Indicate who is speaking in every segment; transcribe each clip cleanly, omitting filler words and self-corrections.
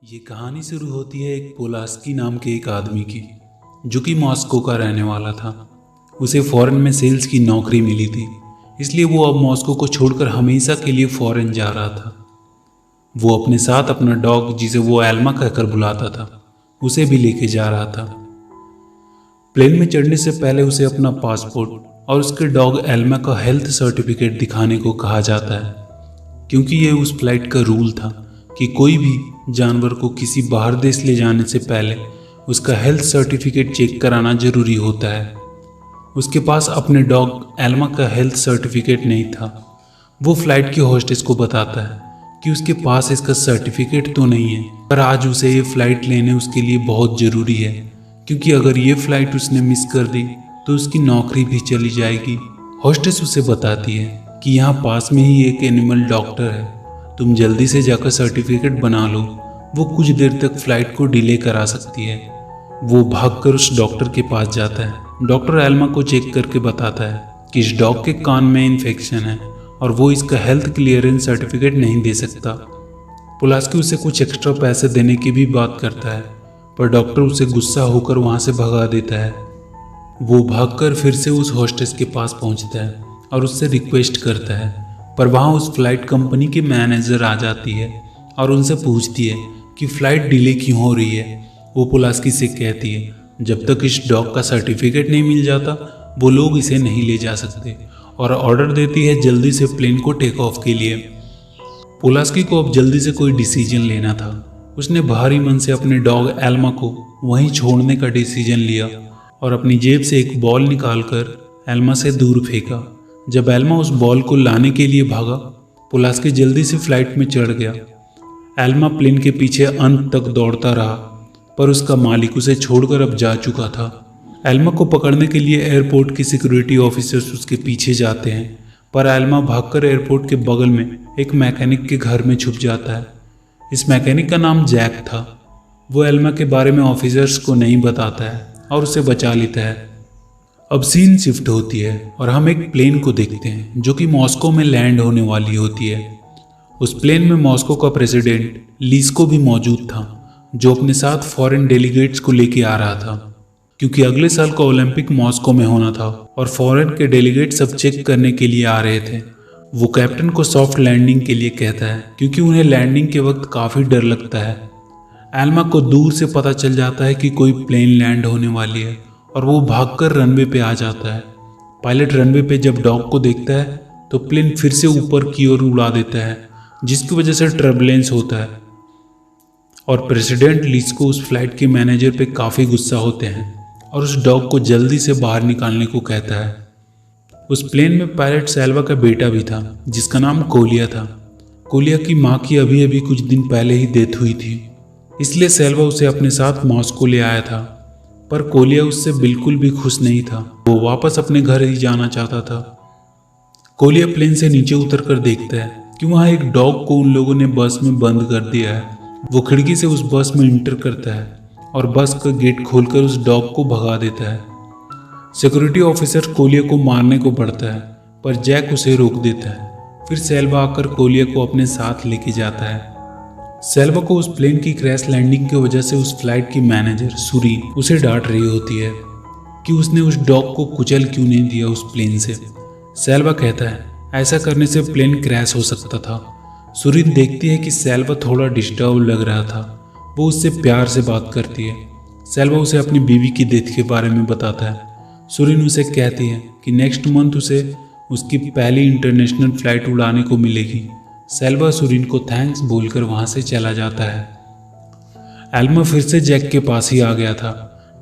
Speaker 1: ये कहानी शुरू होती है एक पोलास्की नाम के एक आदमी की, जो कि मॉस्को का रहने वाला था। उसे फॉरेन में सेल्स की नौकरी मिली थी, इसलिए वो अब मॉस्को को छोड़कर हमेशा के लिए फॉरेन जा रहा था। वो अपने साथ अपना डॉग, जिसे वो एल्मा कहकर बुलाता था, उसे भी लेके जा रहा था। प्लेन में चढ़ने से पहले उसे अपना पासपोर्ट और उसके डॉग एल्मा का हेल्थ सर्टिफिकेट दिखाने को कहा जाता है, क्योंकि ये उस फ्लाइट का रूल था कि कोई भी जानवर को किसी बाहर देश ले जाने से पहले उसका हेल्थ सर्टिफिकेट चेक कराना जरूरी होता है। उसके पास अपने डॉग एल्मा का हेल्थ सर्टिफिकेट नहीं था। वो फ्लाइट की होस्टेस को बताता है कि उसके पास इसका सर्टिफिकेट तो नहीं है, पर आज उसे ये फ्लाइट लेने उसके लिए बहुत ज़रूरी है, क्योंकि अगर ये फ्लाइट उसने मिस कर दी तो उसकी नौकरी भी चली जाएगी। होस्टेस उसे बताती है कि यहाँ पास में ही एक एनिमल डॉक्टर है, तुम जल्दी से जाकर सर्टिफिकेट बना लो, वो कुछ देर तक फ्लाइट को डिले करा सकती है। वो भागकर उस डॉक्टर के पास जाता है। डॉक्टर एल्मा को चेक करके बताता है कि इस डॉग के कान में इन्फेक्शन है और वो इसका हेल्थ क्लियरेंस सर्टिफिकेट नहीं दे सकता। पोलास्की उसे कुछ एक्स्ट्रा पैसे देने की भी बात करता है, पर डॉक्टर उसे गुस्सा होकर वहाँ से भगा देता है। वो भागकर फिर से उस होस्टेस के पास पहुँचता है और उससे रिक्वेस्ट करता है, पर वहाँ उस फ्लाइट कंपनी की मैनेजर आ जाती है और उनसे पूछती है कि फ़्लाइट डिले क्यों हो रही है। वो पोलास्की से कहती है जब तक इस डॉग का सर्टिफिकेट नहीं मिल जाता वो लोग इसे नहीं ले जा सकते, और ऑर्डर देती है जल्दी से प्लेन को टेक ऑफ के लिए। पोलास्की को अब जल्दी से कोई डिसीजन लेना था। उसने भारी मन से अपने डॉग एल्मा को वहीं छोड़ने का डिसीजन लिया और अपनी जेब से एक बॉल निकालकर एल्मा से दूर फेंका। जब एल्मा उस बॉल को लाने के लिए भागा, पोलास्की जल्दी से फ्लाइट में चढ़ गया। एल्मा प्लेन के पीछे अंत तक दौड़ता रहा, पर उसका मालिक उसे छोड़कर अब जा चुका था। एल्मा को पकड़ने के लिए एयरपोर्ट के सिक्योरिटी ऑफिसर्स उसके पीछे जाते हैं, पर एल्मा भागकर एयरपोर्ट के बगल में एक मैकेनिक के घर में छुप जाता है। इस मैकेनिक का नाम जैक था। वो एल्मा के बारे में ऑफिसर्स को नहीं बताता है और उसे बचा लेता है। अब सीन शिफ्ट होती है और हम एक प्लेन को देखते हैं जो कि मॉस्को में लैंड होने वाली होती है। उस प्लेन में मॉस्को का प्रेसिडेंट लीस्को भी मौजूद था, जो अपने साथ फॉरेन डेलीगेट्स को लेके आ रहा था, क्योंकि अगले साल का ओलंपिक मॉस्को में होना था और फॉरेन के डेलीगेट सब चेक करने के लिए आ रहे थे। वो कैप्टन को सॉफ्ट लैंडिंग के लिए कहता है, क्योंकि उन्हें लैंडिंग के वक्त काफ़ी डर लगता है। एल्मा को दूर से पता चल जाता है कि कोई प्लेन लैंड होने वाली है और वो भागकर रनवे पे आ जाता है। पायलट रनवे पे जब डॉग को देखता है तो प्लेन फिर से ऊपर की ओर उड़ा देता है, जिसकी वजह से टर्बुलेंस होता है और प्रेसिडेंट लीस्को उस फ्लाइट के मैनेजर पे काफ़ी गुस्सा होते हैं और उस डॉग को जल्दी से बाहर निकालने को कहता है। उस प्लेन में पायलट सेल्वा का बेटा भी था, जिसका नाम कोलिया था। कोलिया की माँ की अभी अभी कुछ दिन पहले ही डेथ हुई थी, इसलिए सेल्वा उसे अपने साथ मॉस्को ले आया था, पर कोलिया उससे बिल्कुल भी खुश नहीं था। वो वापस अपने घर ही जाना चाहता था। कोलिया प्लेन से नीचे उतरकर देखता है कि वहाँ एक डॉग को उन लोगों ने बस में बंद कर दिया है। वो खिड़की से उस बस में इंटर करता है और बस का गेट खोलकर उस डॉग को भगा देता है। सिक्योरिटी ऑफिसर कोलिया को मारने को बढ़ता है, पर जैक उसे रोक देता है। फिर सेल्वा आकर कोलिया को अपने साथ लेके जाता है। सेल्वा को उस प्लेन की क्रैश लैंडिंग की वजह से उस फ्लाइट की मैनेजर सुरीन उसे डांट रही होती है कि उसने उस डॉग को कुचल क्यों नहीं दिया उस प्लेन से। सेल्वा कहता है ऐसा करने से प्लेन क्रैश हो सकता था। सुरीन देखती है कि सेल्वा थोड़ा डिस्टर्ब लग रहा था। वो उससे प्यार से बात करती है। सेल्वा उसे अपनी बीवी की डेथ के बारे में बताता है। सुरीन उसे कहती है कि नेक्स्ट मंथ उसे उसकी पहली इंटरनेशनल फ्लाइट उड़ाने को मिलेगी। सेल्वा सुरीन को थैंक्स बोलकर वहाँ से चला जाता है। एल्मा फिर से जैक के पास ही आ गया था।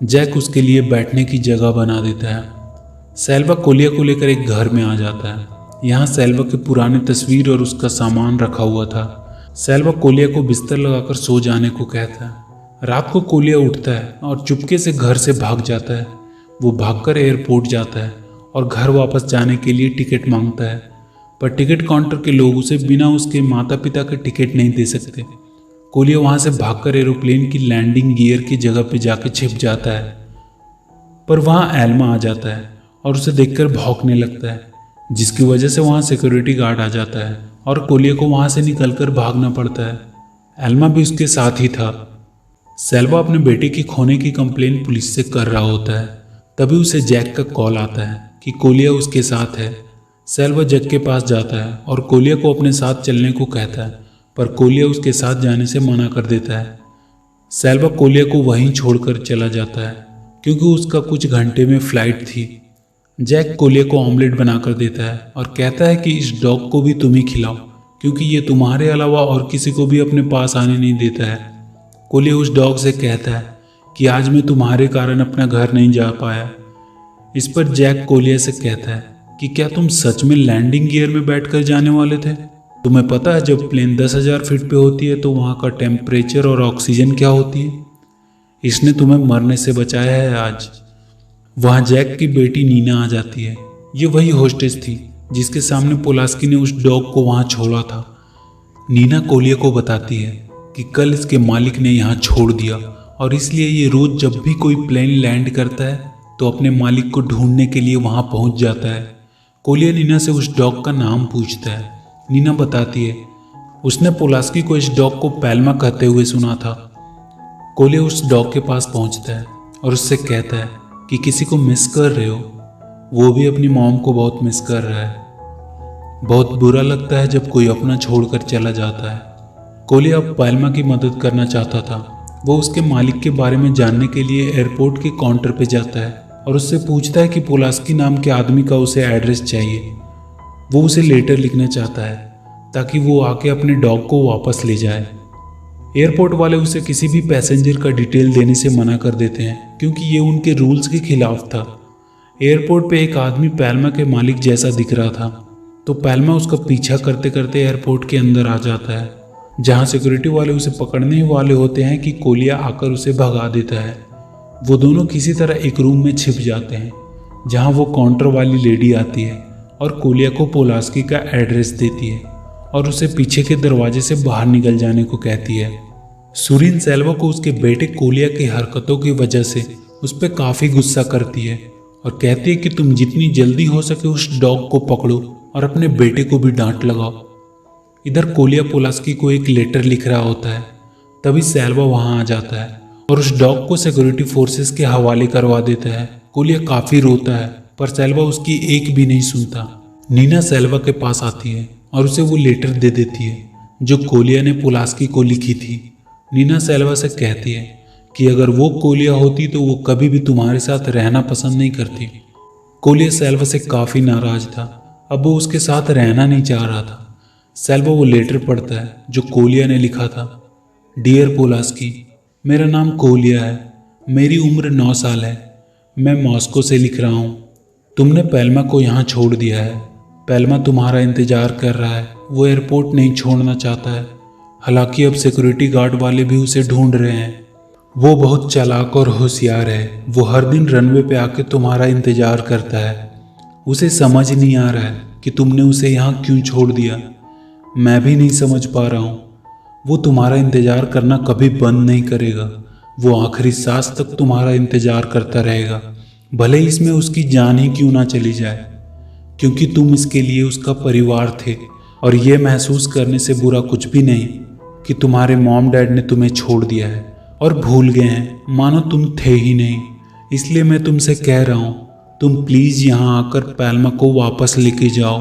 Speaker 1: जैक उसके लिए बैठने की जगह बना देता है। सेल्वा कोलिया को लेकर एक घर में आ जाता है। यहाँ सेल्वा के पुराने तस्वीर और उसका सामान रखा हुआ था। सेल्वा कोलिया को बिस्तर लगाकर सो जाने को कहता है। रात को कोलिया उठता है और चुपके से घर से भाग जाता है। वो भागकर एयरपोर्ट जाता है और घर वापस जाने के लिए टिकट मांगता है, पर टिकट काउंटर के लोग उसे बिना उसके माता पिता के टिकट नहीं दे सकते। कोलिया वहाँ से भागकर एरोप्लेन की लैंडिंग गियर की जगह पे जाकर छिप जाता है, पर वहाँ एल्मा आ जाता है और उसे देखकर भौंकने लगता है, जिसकी वजह से वहाँ सिक्योरिटी गार्ड आ जाता है और कोलिया को वहाँ से निकलकर भागना पड़ता है। एल्मा भी उसके साथ ही था। सेल्वा अपने बेटे की खोने की कंप्लेन पुलिस से कर रहा होता है। तभी उसे जैक का कॉल आता है कि कोलिया उसके साथ है। सेल्वा जैक के पास जाता है और कोलिया को अपने साथ चलने को कहता है, पर कोलिया उसके साथ जाने से मना कर देता है। सेल्वा कोलिया को वहीं छोड़कर चला जाता है क्योंकि उसका कुछ घंटे में फ्लाइट थी। जैक कोलिया को ऑमलेट बनाकर देता है और कहता है कि इस डॉग को भी तुम ही खिलाओ क्योंकि ये तुम्हारे अलावा और किसी को भी अपने पास आने नहीं देता है। कोलिया उस डॉग से कहता है कि आज मैं तुम्हारे कारण अपना घर नहीं जा पाया। इस पर जैक कोलिया से कहता है कि क्या तुम सच में लैंडिंग गियर में बैठकर जाने वाले थे? तुम्हें पता है जब प्लेन 10,000 फीट पे होती है तो वहाँ का टेम्परेचर और ऑक्सीजन क्या होती है? इसने तुम्हें मरने से बचाया है आज। वहाँ जैक की बेटी नीना आ जाती है। ये वही होस्टेस थी जिसके सामने पोलास्की ने उस डॉग को वहाँ छोड़ा था। नीना कोलिया को बताती है कि कल इसके मालिक ने यहाँ छोड़ दिया और इसलिए ये रोज जब भी कोई प्लेन लैंड करता है तो अपने मालिक को ढूंढने के लिए वहाँ पहुँच जाता है। कोलिया नीना से उस डॉग का नाम पूछता है। नीना बताती है उसने पोलास्की को इस डॉग को पैल्मा कहते हुए सुना था। कोलिया उस डॉग के पास पहुँचता है और उससे कहता है कि किसी को मिस कर रहे हो? वो भी अपनी मॉम को बहुत मिस कर रहा है। बहुत बुरा लगता है जब कोई अपना छोड़कर चला जाता है। कोलिया अब पैल्मा की मदद करना चाहता था। वो उसके मालिक के बारे में जानने के लिए एयरपोर्ट के काउंटर पे जाता है और उससे पूछता है कि पोलास्की नाम के आदमी का उसे एड्रेस चाहिए। वो उसे लेटर लिखना चाहता है ताकि वो आके अपने डॉग को वापस ले जाए। एयरपोर्ट वाले उसे किसी भी पैसेंजर का डिटेल देने से मना कर देते हैं क्योंकि ये उनके रूल्स के खिलाफ था। एयरपोर्ट पे एक आदमी पैल्मा के मालिक जैसा दिख रहा था तो पैल्मा उसका पीछा करते करते एयरपोर्ट के अंदर आ जाता है, जहाँ सिक्योरिटी वाले उसे पकड़ने वाले होते हैं कि कोलिया आकर उसे भगा देता है। वो दोनों किसी तरह एक रूम में छिप जाते हैं जहाँ वो काउंटर वाली लेडी आती है और कोलिया को पोलास्की का एड्रेस देती है और उसे पीछे के दरवाजे से बाहर निकल जाने को कहती है। सुरीन सेल्वा को उसके बेटे कोलिया की हरकतों की वजह से उस पर काफ़ी गुस्सा करती है और कहती है कि तुम जितनी जल्दी हो सके उस डॉग को पकड़ो और अपने बेटे को भी डांट लगाओ। इधर कोलिया पोलास्की को एक लेटर लिख रहा होता है। तभी सेल्वा वहां आ जाता है और उस डॉग को सिक्योरिटी फोर्सेस के हवाले करवा देता है। कोलिया काफ़ी रोता है पर सेल्वा उसकी एक भी नहीं सुनता। नीना सेल्वा के पास आती है और उसे वो लेटर दे देती है जो कोलिया ने पोलास्की को लिखी थी। नीना सेल्वा से कहती है कि अगर वो कोलिया होती तो वो कभी भी तुम्हारे साथ रहना पसंद नहीं करती। कोलिया सेल्वा से काफ़ी नाराज था। अब वो उसके साथ रहना नहीं चाह रहा था। सेल्वा वो लेटर पढ़ता है जो कोलिया ने लिखा था। डियर पोलास्की, मेरा नाम कोलिया है। मेरी उम्र 9 साल है। मैं मॉस्को से लिख रहा हूँ। तुमने पैल्मा को यहाँ छोड़ दिया है। पैल्मा तुम्हारा इंतज़ार कर रहा है। वो एयरपोर्ट नहीं छोड़ना चाहता है। हालांकि अब सिक्योरिटी गार्ड वाले भी उसे ढूंढ रहे हैं। वो बहुत चालाक और होशियार है। वो हर दिन रनवे पे आके तुम्हारा इंतज़ार करता है। उसे समझ नहीं आ रहा है कि तुमने उसे यहाँ क्यों छोड़ दिया। मैं भी नहीं समझ पा रहा हूँ। वो तुम्हारा इंतज़ार करना कभी बंद नहीं करेगा। वो आखिरी सांस तक तुम्हारा इंतज़ार करता रहेगा, भले इसमें उसकी जान ही क्यों ना चली जाए, क्योंकि तुम इसके लिए उसका परिवार थे। और ये महसूस करने से बुरा कुछ भी नहीं कि तुम्हारे मॉम डैड ने तुम्हें छोड़ दिया है और भूल गए हैं, मानो तुम थे ही नहीं। इसलिए मैं तुमसे कह रहा हूँ, तुम प्लीज़ यहाँ आकर पैल्मा को वापस लेके जाओ।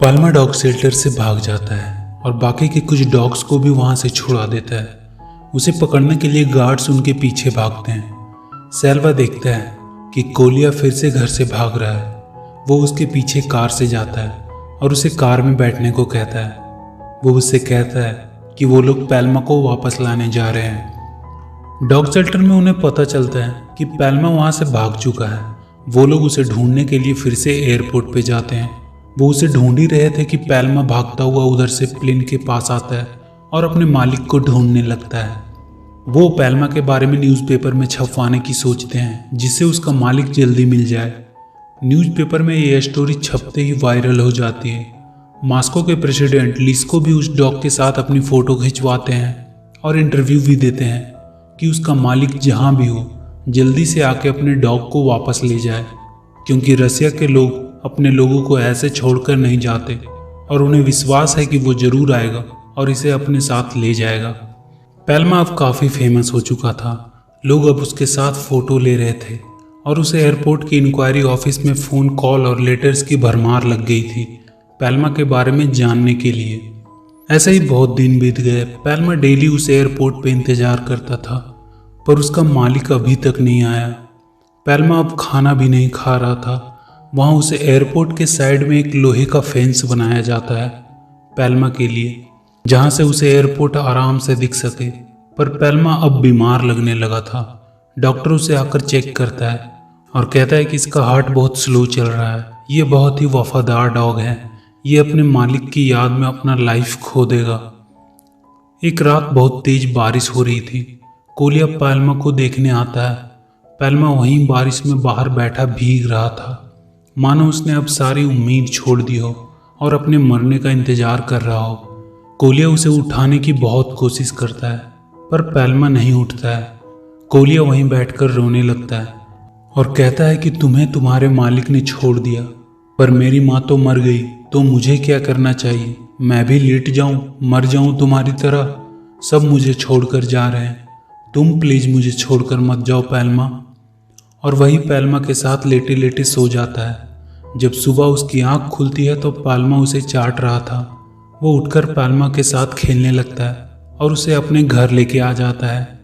Speaker 1: पैल्मा डॉग शेल्टर से भाग जाता है और बाकी के कुछ डॉग्स को भी वहाँ से छुड़ा देता है। उसे पकड़ने के लिए गार्ड्स उनके पीछे भागते हैं। सेल्वा देखता है कि कोलिया फिर से घर से भाग रहा है। वो उसके पीछे कार से जाता है और उसे कार में बैठने को कहता है। वो उससे कहता है कि वो लोग पैल्मा को वापस लाने जा रहे हैं। डॉग शेल्टर में उन्हें पता चलता है कि पैल्मा वहाँ से भाग चुका है। वो लोग उसे ढूंढने के लिए फिर से एयरपोर्ट पे जाते हैं। वो उसे ढूंढ ही रहे थे कि पैल्मा भागता हुआ उधर से प्लेन के पास आता है और अपने मालिक को ढूंढने लगता है। वो पैल्मा के बारे में न्यूज़पेपर में छपवाने की सोचते हैं जिससे उसका मालिक जल्दी मिल जाए। न्यूज़पेपर में ये स्टोरी छपते ही वायरल हो जाती है। मॉस्को के प्रेसिडेंट लिस्को भी उस डॉग के साथ अपनी फ़ोटो खिंचवाते हैं और इंटरव्यू भी देते हैं कि उसका मालिक जहाँ भी हो जल्दी से आके अपने डॉग को वापस ले जाए, क्योंकि रसिया के लोग अपने लोगों को ऐसे छोड़कर नहीं जाते और उन्हें विश्वास है कि वो ज़रूर आएगा और इसे अपने साथ ले जाएगा। पैल्मा अब काफ़ी फेमस हो चुका था। लोग अब उसके साथ फ़ोटो ले रहे थे और उसे एयरपोर्ट की इंक्वायरी ऑफिस में फ़ोन कॉल और लेटर्स की भरमार लग गई थी पैल्मा के बारे में जानने के लिए। ऐसे ही बहुत दिन बीत गए। पैल्मा डेली उस एयरपोर्ट पे इंतज़ार करता था, पर उसका मालिक अभी तक नहीं आया। पैल्मा अब खाना भी नहीं खा रहा था। वहाँ उसे एयरपोर्ट के साइड में एक लोहे का फेंस बनाया जाता है पैल्मा के लिए, जहाँ से उसे एयरपोर्ट आराम से दिख सके। पर पैल्मा अब बीमार लगने लगा था। डॉक्टर उसे आकर चेक करता है और कहता है कि इसका हार्ट बहुत स्लो चल रहा है। ये बहुत ही वफादार डॉग है, ये अपने मालिक की याद में अपना लाइफ खो देगा। एक रात बहुत तेज बारिश हो रही थी। कोलिया पैल्मा को देखने आता है। पैल्मा वहीं बारिश में बाहर बैठा भीग रहा था, मानो उसने अब सारी उम्मीद छोड़ दी हो और अपने मरने का इंतजार कर रहा हो। कोलिया उसे उठाने की बहुत कोशिश करता है, पर पैल्मा नहीं उठता है। कोलिया वहीं बैठकर रोने लगता है और कहता है कि तुम्हें तुम्हारे मालिक ने छोड़ दिया, पर मेरी माँ तो मर गई, तो मुझे क्या करना चाहिए? मैं भी लेट जाऊं, मर जाऊं तुम्हारी तरह? सब मुझे छोड़कर जा रहे हैं, तुम प्लीज मुझे छोड़कर मत जाओ पैल्मा। और वही पैल्मा के साथ लेटे लेटे सो जाता है। जब सुबह उसकी आंख खुलती है तो पैल्मा उसे चाट रहा था। वो उठकर पैल्मा के साथ खेलने लगता है और उसे अपने घर लेके आ जाता है।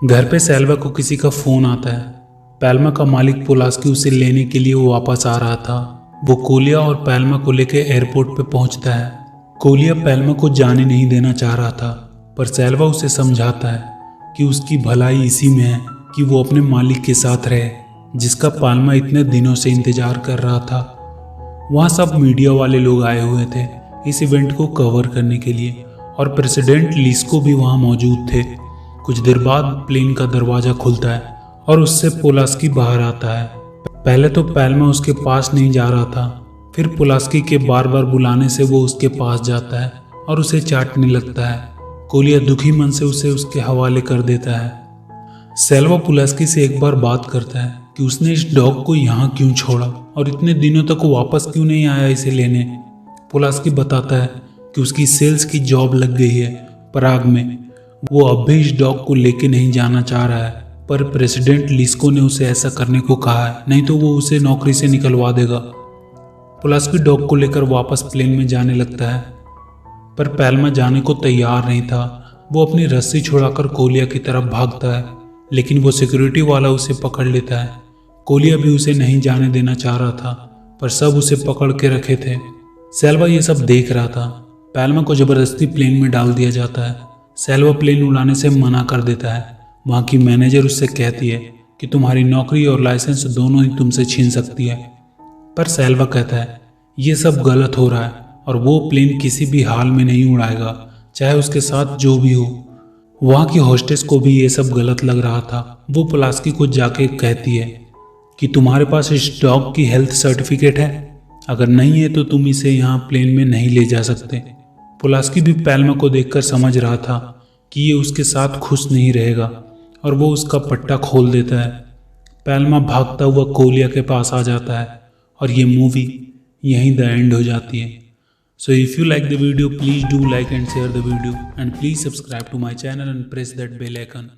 Speaker 1: घर पे सेल्वा को किसी का फोन आता है। पैल्मा का मालिक पोलास्की उसे लेने के लिए वो वापस आ रहा था। वो कोलिया और पैल्मा को लेकर एयरपोर्ट पे पहुंचता है। कोलिया पैल्मा को जाने नहीं देना चाह रहा था, पर सेल्वा उसे समझाता है कि उसकी भलाई इसी में है कि वो अपने मालिक के साथ रहे, जिसका पैल्मा इतने दिनों से इंतजार कर रहा था। वहाँ सब मीडिया वाले लोग आए हुए थे इस इवेंट को कवर करने के लिए, और प्रेसिडेंट लिस्को भी वहाँ मौजूद थे। कुछ देर बाद प्लेन का दरवाज़ा खुलता है और उससे पोलास्की बाहर आता है। पहले तो पैल्मा उसके पास नहीं जा रहा था, फिर पोलास्की के बार बार बुलाने से वो उसके पास जाता है और उसे चाटने लगता है। कोलिया दुखी मन से उसे उसके हवाले कर देता है। सेल्वा पोलास्की से एक बार बात करता है कि उसने इस डॉग को यहाँ क्यों छोड़ा और इतने दिनों तक वो वापस क्यों नहीं आया इसे लेने। पोलास्की बताता है कि उसकी सेल्स की जॉब लग गई है पराग में। वो अब भी इस डॉग को लेके नहीं जाना चाह रहा है, पर प्रेसिडेंट लिस्को ने उसे ऐसा करने को कहा है, नहीं तो वो उसे नौकरी से निकलवा देगा। पोलास्की डॉग को लेकर वापस प्लेन में जाने लगता है, पर पैल्मा जाने को तैयार नहीं था। वो अपनी रस्सी छुड़ाकर कोलिया की तरफ भागता है, लेकिन वो सिक्योरिटी वाला उसे पकड़ लेता है। कोलिया भी उसे नहीं जाने देना चाह रहा था, पर सब उसे पकड़ के रखे थे। सेल्वा ये सब देख रहा था। पैल्मा को जबरदस्ती प्लेन में डाल दिया जाता है। सेल्वा प्लेन उड़ाने से मना कर देता है। वहाँ की मैनेजर उससे कहती है कि तुम्हारी नौकरी और लाइसेंस दोनों ही तुमसे छीन सकती है, पर सेल्वा कहता है ये सब गलत हो रहा है और वो प्लेन किसी भी हाल में नहीं उड़ाएगा, चाहे उसके साथ जो भी हो। वहाँ की होस्टेस को भी ये सब गलत लग रहा था। वो पोलास्की को जाके कहती है कि तुम्हारे पास इस डॉग की हेल्थ सर्टिफिकेट है? अगर नहीं है तो तुम इसे यहाँ प्लेन में नहीं ले जा सकते। पोलास्की भी पैल्मा को देखकर समझ रहा था कि ये उसके साथ खुश नहीं रहेगा, और वो उसका पट्टा खोल देता है। पैल्मा भागता हुआ कोलिया के पास आ जाता है और ये मूवी यहीं द एंड हो जाती है। So if you like the video, please do like and share the video, and please subscribe to my channel and press that bell icon.